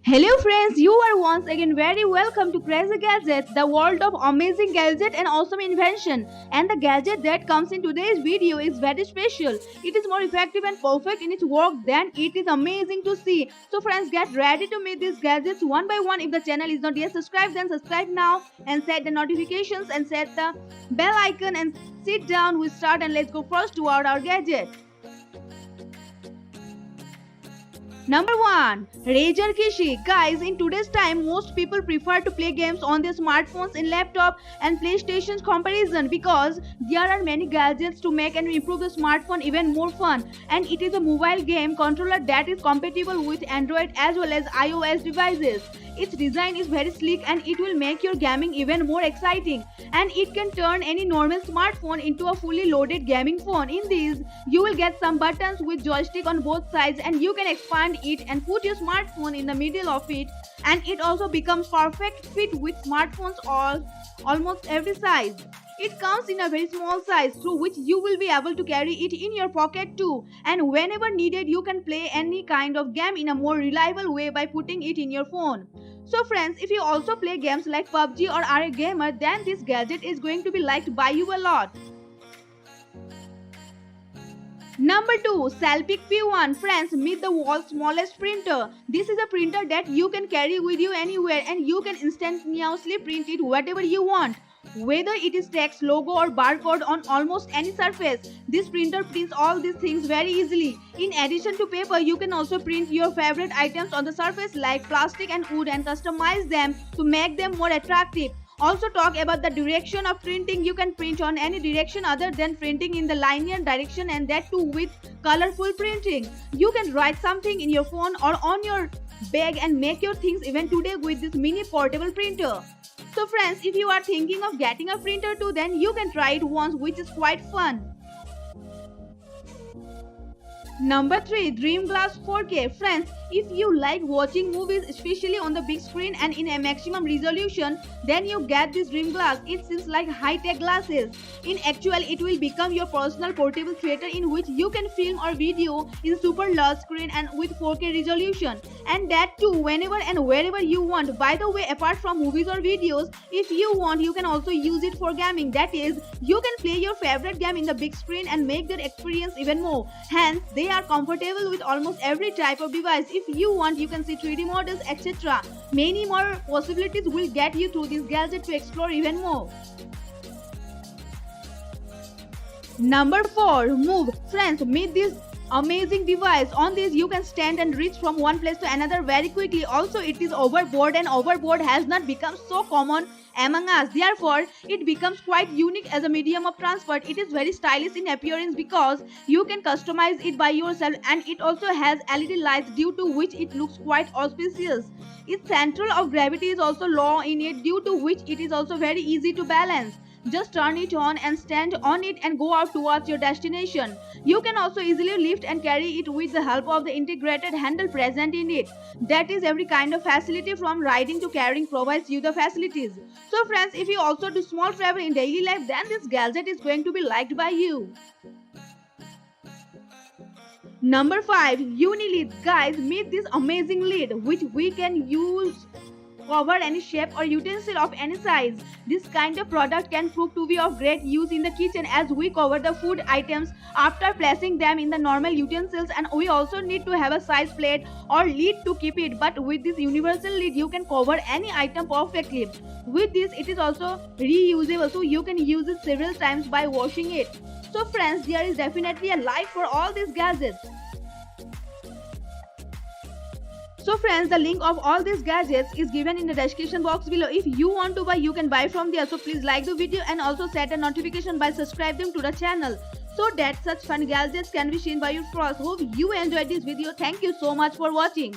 Hello friends, you are once again very welcome to Crazy Gadgets, the world of amazing gadget and awesome invention. And the gadget that comes in today's video is very special. It is more effective and perfect in its work than it is amazing to see. So friends, get ready to meet these gadgets one by one. If the channel is not yet subscribed, then subscribe now and set the notifications and set the bell icon and sit down. We start and let's go first toward our gadget. Number 1. Razer Kishi. Guys, in today's time, most people prefer to play games on their smartphones in laptop and PlayStation's comparison because there are many gadgets to make and improve the smartphone even more fun. And it is a mobile game controller that is compatible with Android as well as iOS devices. Its design is very sleek and it will make your gaming even more exciting. And it can turn any normal smartphone into a fully loaded gaming phone. In these, you will get some buttons with joystick on both sides and you can expand it and put your smartphone in the middle of it, and it also becomes perfect fit with smartphones almost every size. It comes in a very small size through which you will be able to carry it in your pocket too, and whenever needed you can play any kind of game in a more reliable way by putting it in your phone. So friends, if you also play games like PUBG or are a gamer, then this gadget is going to be liked by you a lot. Number 2. Selpic P1. Friends, meet the world's smallest printer. This is a printer that you can carry with you anywhere and you can instantaneously print it whatever you want. Whether it is text, logo or barcode on almost any surface, this printer prints all these things very easily. In addition to paper, you can also print your favorite items on the surface like plastic and wood and customize them to make them more attractive. Also talk about the direction of printing. You can print on any direction other than printing in the linear direction, and that too with colorful printing. You can write something in your phone or on your bag and make your things even today with this mini portable printer. So friends, if you are thinking of getting a printer too, then you can try it once, which is quite fun. Number 3. Dreamglass 4K. Friends, if you like watching movies especially on the big screen and in a maximum resolution, then you get this Dreamglass. It seems like high-tech glasses. In actual, it will become your personal portable theater in which you can film or video in super large screen and with 4K resolution. And that too whenever and wherever you want. By the way, apart from movies or videos, if you want, you can also use it for gaming. That is, you can play your favorite game in the big screen and make that experience even more. Hence, they are compatible with almost every type of device. If you want, you can see 3D models, etc. Many more possibilities will get you through this gadget to explore even more. Number 4. Move. Friends, meet this amazing device. On this you can stand and reach from one place to another very quickly. Also it is overboard and overboard has not become so common among us. Therefore, it becomes quite unique as a medium of transport. It is very stylish in appearance because you can customize it by yourself, and it also has LED lights due to which it looks quite auspicious. Its center of gravity is also low in it, due to which it is also very easy to balance. Just turn it on and stand on it and go out towards your destination. You can also easily lift and carry it with the help of the integrated handle present in it. That is, every kind of facility from riding to carrying provides you the facilities. So friends, if you also do small travel in daily life, then this gadget is going to be liked by you. Number 5. Unilid. Guys, meet this amazing lid which we can use cover any shape or utensil of any size. This kind of product can prove to be of great use in the kitchen as we cover the food items after placing them in the normal utensils, and we also need to have a size plate or lid to keep it, but with this universal lid you can cover any item perfectly. With this it is also reusable, so you can use it several times by washing it. So friends, there is definitely a life for all these gadgets. So friends, the link of all these gadgets is given in the description box below. If you want to buy, you can buy from there. So please like the video and also set a notification by subscribing to the channel so that such fun gadgets can be seen by your first. Hope you enjoyed this video. Thank you so much for watching.